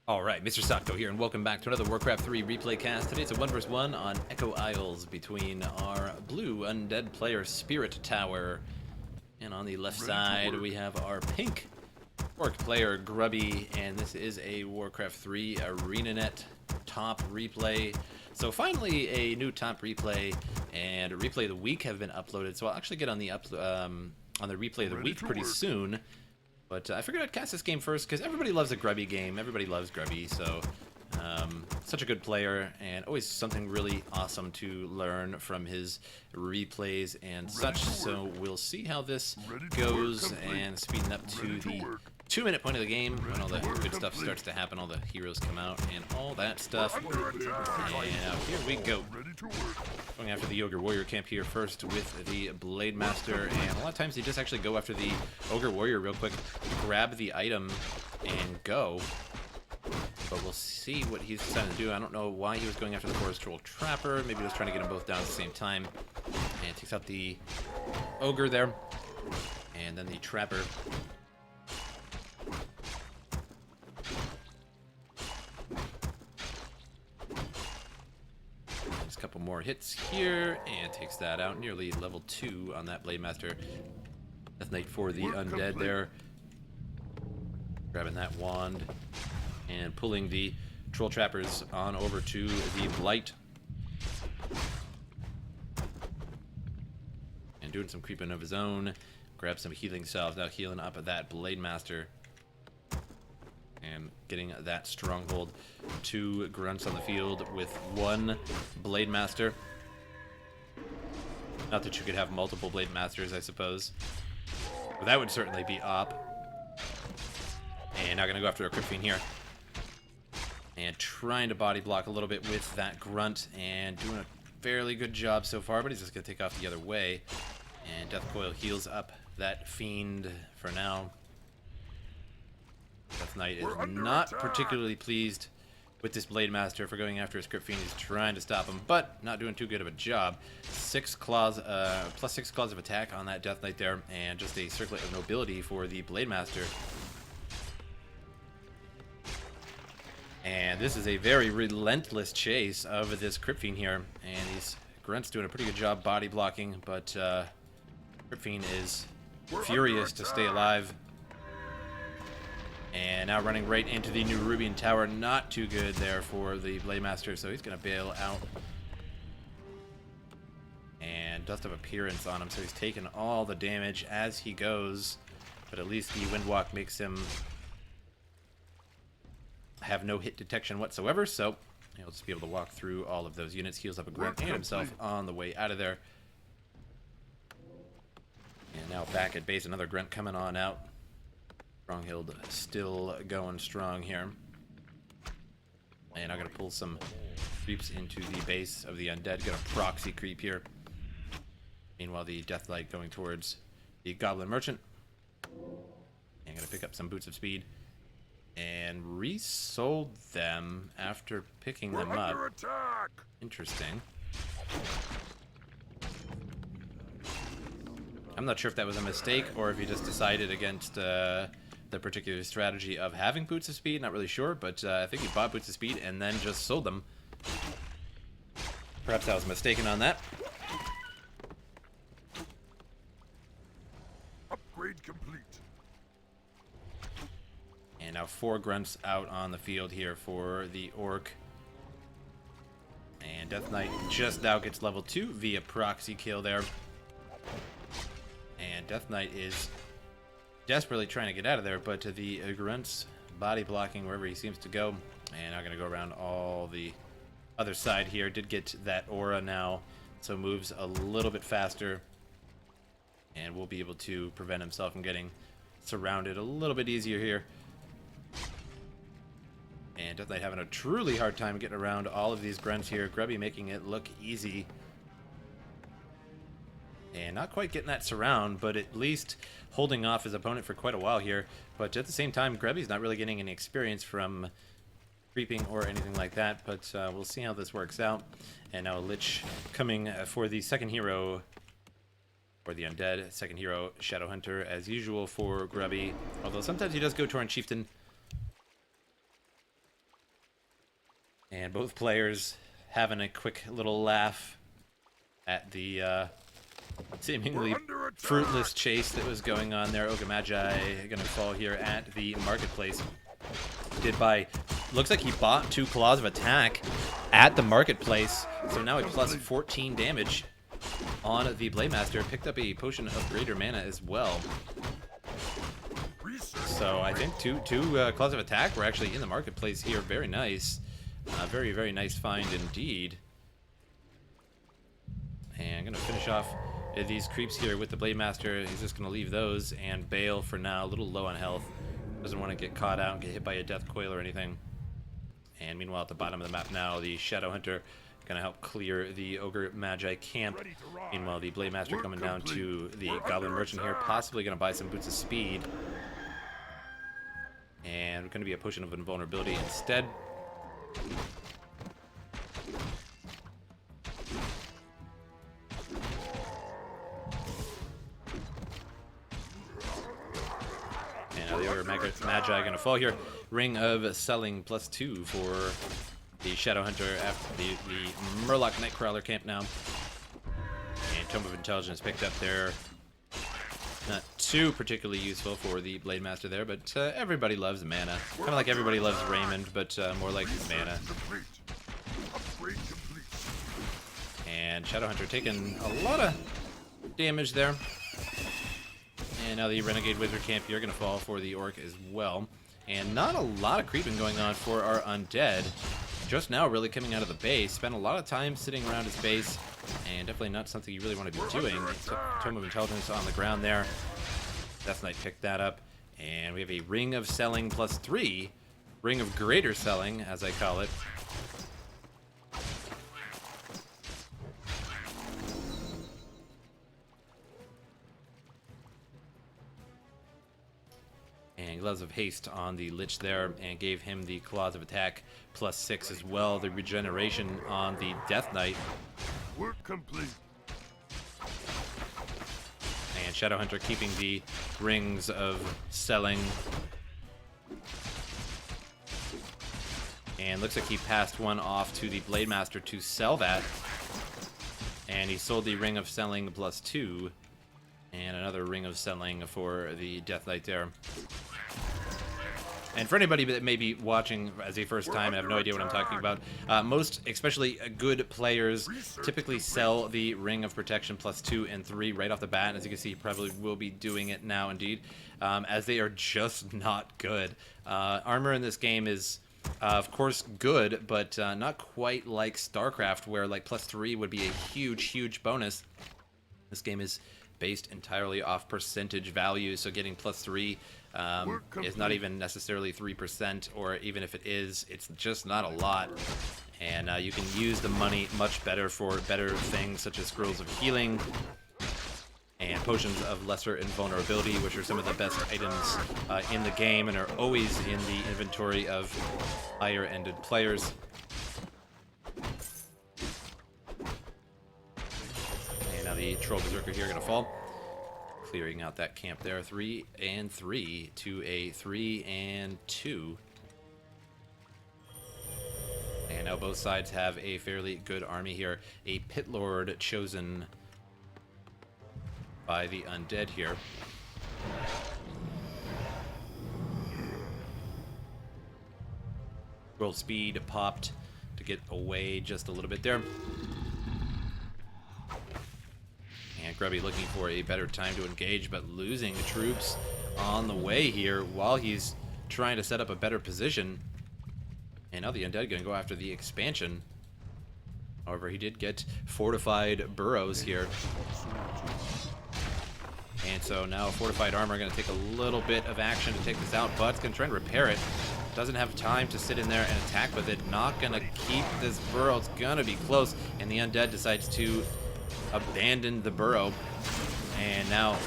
Alright, MrSotko here, and welcome back to another Warcraft 3 replay cast. Today it's a 1 vs 1 on Echo Isles between our blue undead player SpiritTower, and on the left side we have our pink orc player Grubby, and this is a Warcraft 3 ArenaNet top replay. So finally a new top replay and a replay of the week have been uploaded, so I'll actually get on the replay of the week pretty soon. But I figured I'd cast this game first because everybody loves a Grubby game. Everybody loves Grubby, so such a good player and always something really awesome to learn from his replays and such. So we'll see how this goes, and speeding up to the 2-minute point of the game when all the good stuff starts to happen, all the heroes come out and all that stuff. And here we go. Going after the Ogre Warrior camp here first with the Blade Master, and a lot of times you just actually go after the Ogre Warrior real quick, grab the item, and go. But we'll see what he's decided to do. I don't know why he was going after the Forest Troll Trapper. Maybe he was trying to get them both down at the same time. And takes out the Ogre there, and then the Trapper. A couple more hits here, and takes that out. Nearly level 2 on that Blade Master. Death Knight for the undead there. Grabbing that wand and pulling the Troll Trappers on over to the Blight. And doing some creeping of his own. Grab some healing salves, now healing up at that Blade Master. And getting that stronghold. 2 grunts on the field with 1 Blade Master. Not that you could have multiple Blade Masters, I suppose. But that would certainly be op. And now gonna go after a Crypt Fiend here. And trying to body block a little bit with that grunt, and doing a fairly good job so far, but he's just gonna take off the other way. And Death Coil heals up that Fiend for now. Death Knight is not particularly pleased with this Blade Master for going after his Crypt Fiend. He's trying to stop him, but not doing too good of a job. 6 claws, plus 6 claws of attack on that Death Knight there, and just a Circlet of Nobility for the Blade Master. And this is a very relentless chase of this Crypt Fiend here, and these grunts doing a pretty good job body blocking, but Crypt Fiend is furious to stay alive. And now running right into the new Rubian Tower. Not too good there for the Blade Master, so he's going to bail out. And Dust of Appearance on him, so he's taking all the damage as he goes. But at least the Windwalk makes him have no hit detection whatsoever, so he'll just be able to walk through all of those units. Heals up a grunt and himself on the way out of there. And now back at base, another grunt coming on out. Stronghild still going strong here. And I'm going to pull some creeps into the base of the undead. Got a proxy creep here. Meanwhile, the Deathlight going towards the Goblin Merchant. And I'm going to pick up some Boots of Speed. And resold them after picking them up. Interesting. I'm not sure if that was a mistake or if he just decided against the particular strategy of having Boots of Speed. Not really sure, but I think he bought Boots of Speed and then just sold them. Perhaps I was mistaken on that. Upgrade complete. And now 4 grunts out on the field here for the Orc. And Death Knight just now gets level 2 via proxy kill there. And Death Knight is desperately trying to get out of there, but the grunts body blocking wherever he seems to go. And I'm going to go around all the other side here. Did get that aura now, so moves a little bit faster. And we'll be able to prevent himself from getting surrounded a little bit easier here. And Death Knight having a truly hard time getting around all of these grunts here. Grubby making it look easy. And not quite getting that surround, but at least holding off his opponent for quite a while here. But at the same time, Grubby's not really getting any experience from creeping or anything like that. But we'll see how this works out. And now Lich coming for the second hero, or the undead. Second hero, Shadowhunter, as usual for Grubby. Although sometimes he does go Torrent Chieftain. And both players having a quick little laugh at the seemingly fruitless chase that was going on there. Ogre Magi gonna fall here at the marketplace. Looks like he bought 2 Claws of Attack at the marketplace, so now he plus 14 damage on the Blademaster. Picked up a Potion of Greater Mana as well. So I think two Claws of Attack were actually in the marketplace here. Very nice. Very, very nice find indeed. And I'm going to finish off these creeps here with the Blademaster. He's just going to leave those and bail for now. A little low on health. Doesn't want to get caught out and get hit by a Death Coil or anything. And meanwhile, at the bottom of the map now, the Shadow Hunter going to help clear the Ogre Magi camp. Meanwhile, the Blademaster coming down to the Goblin Merchant here, possibly going to buy some Boots of Speed. And going to be a Potion of Invulnerability instead. And now the Ogre Magi going to fall here. Ring of Selling +2 for the Shadow Hunter after the Murloc Nightcrawler camp now. And Tome of Intelligence picked up there. Not too particularly useful for the Blademaster there, but everybody loves mana. Kind of like everybody loves Raymond, but more like mana. And Shadow Hunter taking a lot of damage there. And now the Renegade Wizard camp here going to fall for the Orc as well. And not a lot of creeping going on for our Undead. Just now really coming out of the base. Spent a lot of time sitting around his base. And definitely not something you really want to be doing. Tome of Intelligence on the ground there. Death Knight picked that up. And we have a Ring of Selling +3. Ring of Greater Selling, as I call it. And Gloves of Haste on the Lich there, and gave him the Claws of Attack +6 as well. The regeneration on the Death Knight. Work complete. And Shadow Hunter keeping the Rings of Selling. And looks like he passed one off to the Blademaster to sell that. And he sold the Ring of Selling +2. And another Ring of Selling for the Death Knight there. And for anybody that may be watching as a first time and have no idea what I'm talking about, most, especially good players, typically sell the Ring of Protection +2 and 3 right off the bat. As you can see, probably will be doing it now indeed, as they are just not good. Armor in this game is, of course, good, but not quite like StarCraft, where like +3 would be a huge, huge bonus. This game is based entirely off percentage value, so getting +3 is not even necessarily 3%, or even if it is, it's just not a lot. And you can use the money much better for better things, such as Scrolls of Healing and Potions of Lesser Invulnerability, which are some of the best items in the game and are always in the inventory of higher-ended players. And now the Troll Berserker here going to fall. Clearing out that camp there. 3 and 3 to a 3 and 2. And now both sides have a fairly good army here. A Pit Lord chosen by the Undead here. World speed popped to get away just a little bit there. And Grubby looking for a better time to engage, but losing troops on the way here while he's trying to set up a better position. And now the Undead going to go after the expansion. However, he did get fortified burrows here. And so now fortified armor going to take a little bit of action to take this out, but it's going to try and repair it. Doesn't have time to sit in there and attack with it. Not going to keep this burrow. It's going to be close. And the Undead decides to abandon the burrow. And now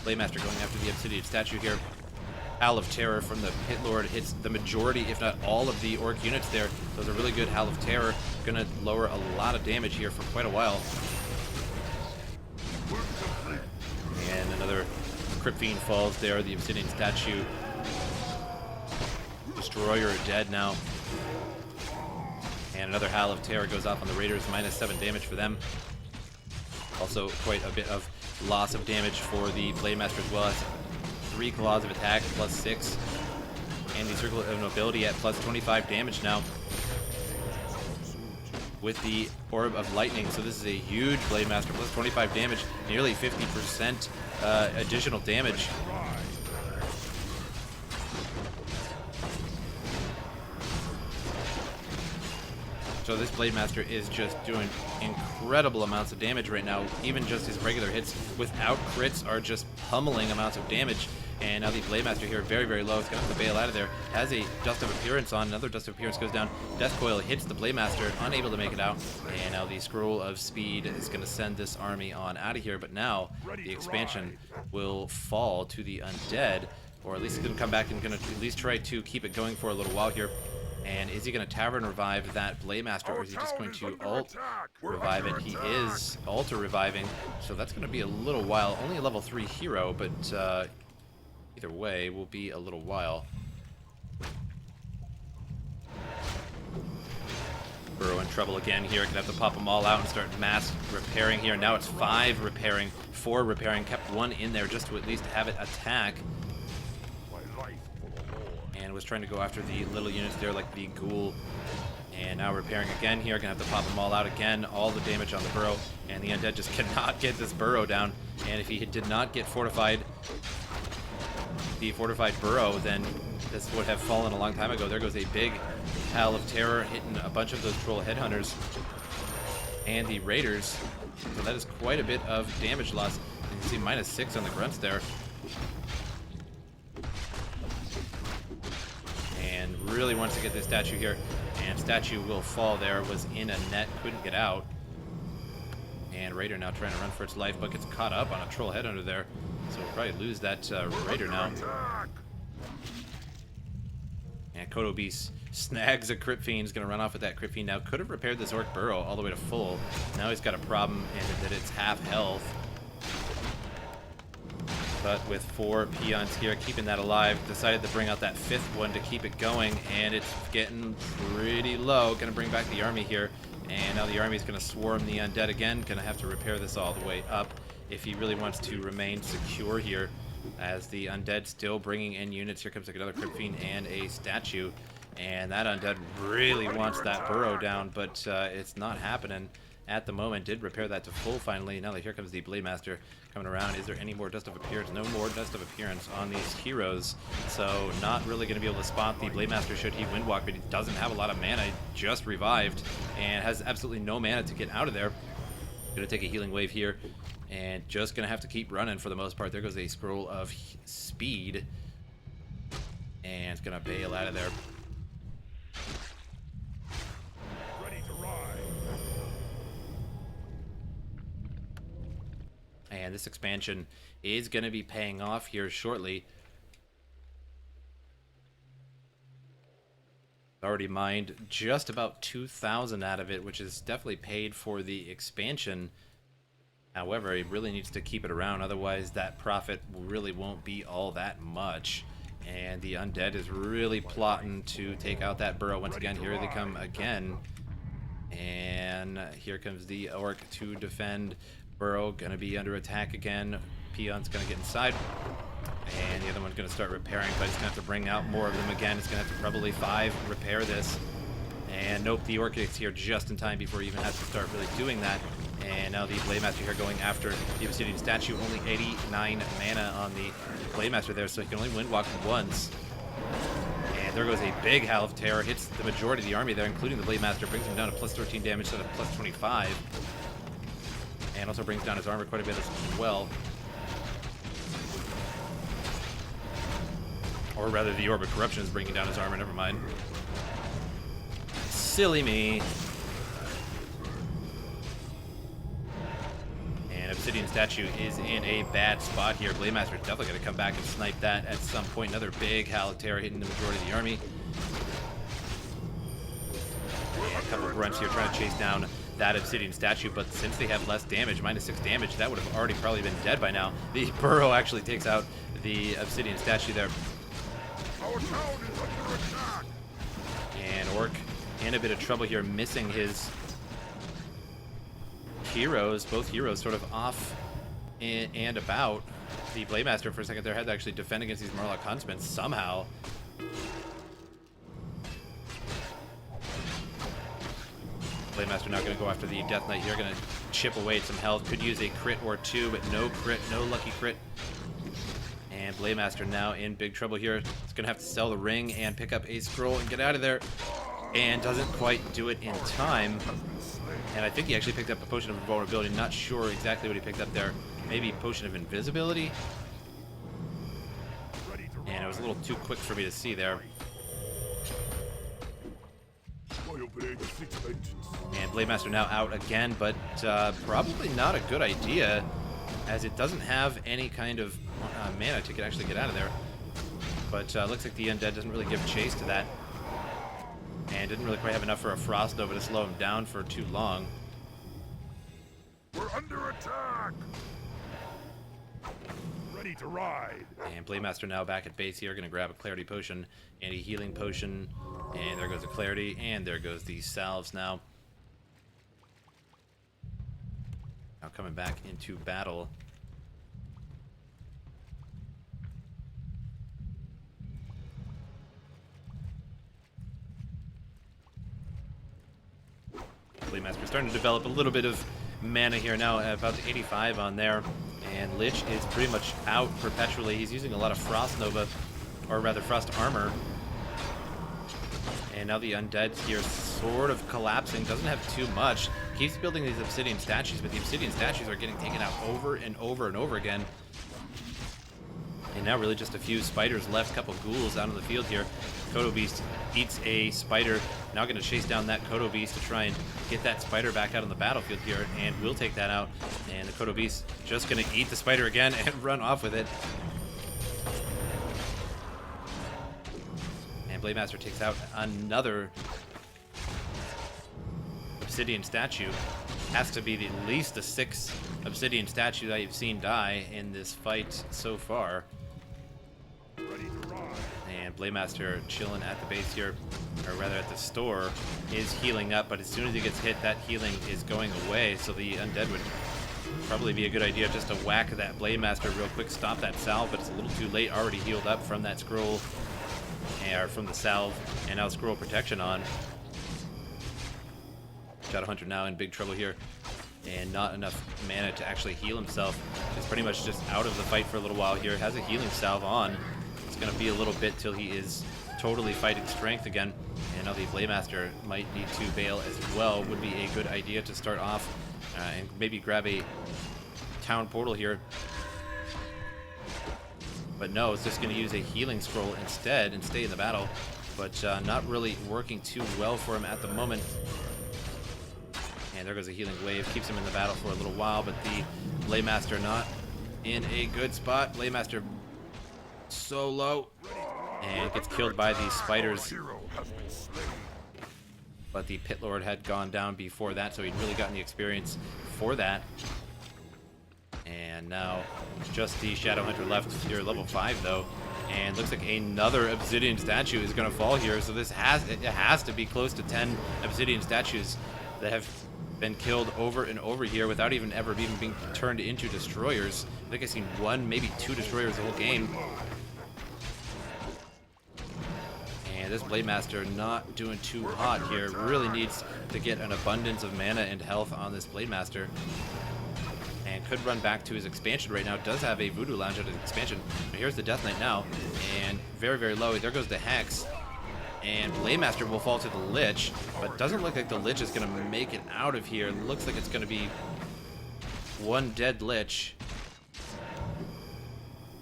Blademaster going after the Obsidian statue here. Howl of Terror from the Pit Lord hits the majority, if not all, of the Orc units there. So it's a really good Howl of Terror. Gonna lower a lot of damage here for quite a while. And another Crypt Fiend falls there. The Obsidian statue. Destroyer dead now. And another Howl of Terror goes off on the Raiders, -7 damage for them. Also quite a bit of loss of damage for the Blademaster as well. As 3 claws of attack, +6. And the Circle of Nobility at +25 damage now, with the Orb of Lightning. So this is a huge Blademaster, +25 damage, nearly 50% additional damage. So this Blademaster is just doing incredible amounts of damage right now. Even just his regular hits without crits are just pummeling amounts of damage. And now the Blademaster here, very, very low. It's going to have to bail out of there. Has a Dust of Appearance on. Another Dust of Appearance goes down. Death Coil hits the Blademaster, unable to make it out. And now the Scroll of Speed is going to send this army on out of here. But now the expansion will fall to the Undead. Or at least it's going to come back and going to at least try to keep it going for a little while here. And is he going to Tavern Revive that Blademaster, or is he just going to Alt Revive it? He is Alter Reviving, so that's going to be a little while. Only a level 3 hero, but either way, will be a little while. Burrow in trouble again here. Gonna have to pop them all out and start mass repairing here. Now it's 5 repairing, 4 repairing. Kept 1 in there just to at least have it attack. And was trying to go after the little units there like the Ghoul. And now repairing again here. Gonna have to pop them all out again. All the damage on the Burrow. And the Undead just cannot get this Burrow down. And if he did not get fortified, the fortified Burrow, then this would have fallen a long time ago. There goes a big Howl of Terror hitting a bunch of those Troll Headhunters and the Raiders. So that is quite a bit of damage loss. You can see -6 on the Grunts there. And really wants to get this statue here. And statue will fall there. Was in a net, couldn't get out. And Raider now trying to run for its life, but gets caught up on a Troll Headhunter there. So we'll probably lose that Raider now. And Kodo Beast snags a Crypt Fiend. He's going to run off with that Crypt Fiend now. Could have repaired this Orc Burrow all the way to full. Now he's got a problem in that it's half health. But with 4 peons here, keeping that alive, decided to bring out that 5th one to keep it going. And it's getting pretty low. Going to bring back the army here. And now the army's going to swarm the Undead again. Going to have to repair this all the way up if he really wants to remain secure here, as the Undead still bringing in units. Here comes like another Crypt Fiend and a statue, and that Undead really wants that Burrow down, but it's not happening at the moment. Did repair that to full finally. Now that here comes the Blademaster coming around. Is there any more Dust of Appearance? No more Dust of Appearance on these heroes, so not really going to be able to spot the Blademaster should he Windwalk, but he doesn't have a lot of mana. Just revived and has absolutely no mana to get out of there. Gonna take a healing wave here, and just gonna have to keep running for the most part. There goes a Scroll of Speed, and it's gonna bail out of there. Ready to ride. And this expansion is gonna be paying off here shortly. Already mined just about 2,000 out of it, which is definitely paid for the expansion. However, he really needs to keep it around, otherwise that profit really won't be all that much. And the Undead is really plotting to take out that Burrow once again. Here they come again. And here comes the Orc to defend. Burrow gonna be under attack again. Peon's gonna get inside. And the other one's going to start repairing, but he's going to have to bring out more of them again. It's going to have to probably 5 repair this. And nope, the Orc gets here just in time before he even has to start really doing that. And now the Blademaster here going after the Obsidian Statue. Only 89 mana on the Blademaster there, so he can only Windwalk once. And there goes a big Howl of Terror. Hits the majority of the army there, including the Blademaster. Brings him down to +13 damage instead of +25. And also brings down his armor quite a bit as well. Or rather, the Orb of Corruption is bringing down his armor. Never mind. Silly me. And Obsidian Statue is in a bad spot here. Blademaster is definitely going to come back and snipe that at some point. Another big Howl of Terror hitting the majority of the army. And a couple of Grunts here trying to chase down that Obsidian Statue, but since they have less damage, -6 damage, that would have already probably been dead by now. The Burrow actually takes out the Obsidian Statue there. Our town is under attack. And Orc in a bit of trouble here, missing his heroes. Both heroes sort of off and about. The Blademaster for a second there had to actually defend against these Murloc Huntsmen somehow. Blademaster now going to go after the Death Knight here, going to chip away at some health. Could use a crit or two, but no crit, no lucky crit. And Blademaster now in big trouble here. He's going to have to sell the ring and pick up a scroll and get out of there. And doesn't quite do it in time. And I think he actually picked up a Potion of Invulnerability. Not sure exactly what he picked up there. Maybe Potion of Invisibility. And it was a little too quick for me to see there. And Blademaster now out again, but probably not a good idea, as it doesn't have any kind of mana to actually get out of there. But looks like the Undead doesn't really give chase to that. And didn't really quite have enough for a Frost Nova to slow him down for too long. We're under attack! Ready to ride! And Blademaster now back at base here, going to grab a Clarity Potion and a Healing Potion. And there goes the Clarity, and there goes the Salves now. Now coming back into battle. Blademaster starting to develop a little bit of mana here now, about 85 on there. And Lich is pretty much out perpetually. He's using a lot of Frost Nova, or rather Frost Armor. And now the Undead here sort of collapsing. Doesn't have too much. Keeps building these Obsidian statues, but the Obsidian statues are getting taken out over and over and over again. And now really just a few spiders left. Couple ghouls out on the field here. Kodo Beast eats a spider. Now going to chase down that Kodo Beast to try and get that spider back out on the battlefield here. And will take that out. And the Kodo Beast just going to eat the spider again and run off with it. Blademaster takes out another Obsidian statue. Has to be at least the 6th Obsidian statue that you've seen die in this fight so far. And Blademaster chilling at the base here, or rather at the store, is healing up, but as soon as he gets hit, that healing is going away, so the Undead would probably be a good idea just to whack that Blademaster real quick, stop that salve, but it's a little too late, already healed up from that scroll. Or from the salve, and now scroll protection on. Shadowhunter now in big trouble here, and not enough mana to actually heal himself. He's pretty much just out of the fight for a little while here. Has a healing salve on. It's going to be a little bit till he is totally fighting strength again. And now the Blademaster might need to bail as well. Would be a good idea to start off and maybe grab a town portal here. But no, it's just going to use a healing scroll instead and stay in the battle. But not really working too well for him at the moment. And there goes a healing wave. Keeps him in the battle for a little while. But the Blademaster not in a good spot. Blademaster so low. And gets killed by these spiders. But the Pit Lord had gone down before that, so he'd really gotten the experience for that. And now just the Shadowhunter left here, level 5 though, and looks like another Obsidian statue is going to fall here. So this has to be close to 10 Obsidian statues that have been killed over and over here without even being turned into destroyers. I think I've seen 1, maybe 2 destroyers the whole game. And this Blademaster not doing too hot here. Really needs to get an abundance of mana and health on this Blademaster. And could run back to his expansion right now. Does have a Voodoo Lounge at his expansion. But here's the Death Knight now. And very, very low. There goes the Hex. And Blademaster will fall to the Lich. But doesn't look like the Lich is going to make it out of here. Looks like it's going to be one dead Lich.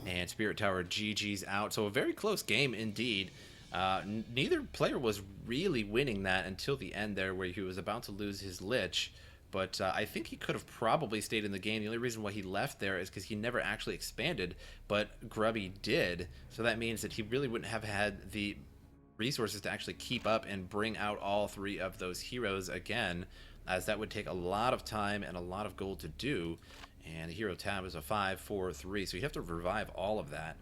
And SpiritTower GG's out. So a very close game indeed. Neither player was really winning that until the end there, where he was about to lose his Lich. But I think he could have probably stayed in the game. The only reason why he left there is because he never actually expanded, but Grubby did. So that means that he really wouldn't have had the resources to actually keep up and bring out all 3 of those heroes again, as that would take a lot of time and a lot of gold to do. And the hero tab is a 5, 4, 3, so you have to revive all of that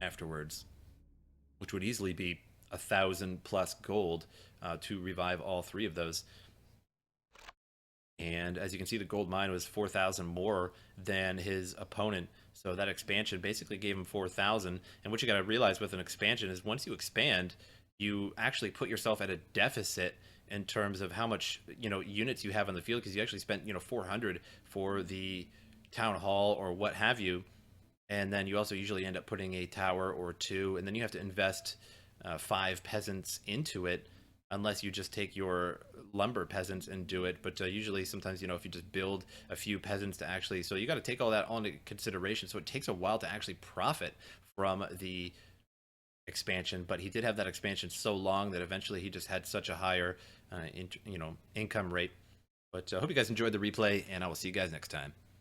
afterwards, which would easily be 1,000+ gold to revive all 3 of those. And as you can see, the gold mine was 4,000 more than his opponent. So that expansion basically gave him 4,000. And what you got to realize with an expansion is once you expand, you actually put yourself at a deficit in terms of how much units you have on the field, because you actually spent 400 for the town hall or what have you, and then you also usually end up putting a tower or 2, and then you have to invest 5 peasants into it, unless you just take your lumber peasants and do it. But usually sometimes if you just build a few peasants to actually, so you got to take all that into consideration. So it takes a while to actually profit from the expansion, but he did have that expansion so long that eventually he just had such a higher income rate. But I hope you guys enjoyed the replay, and I will see you guys next time.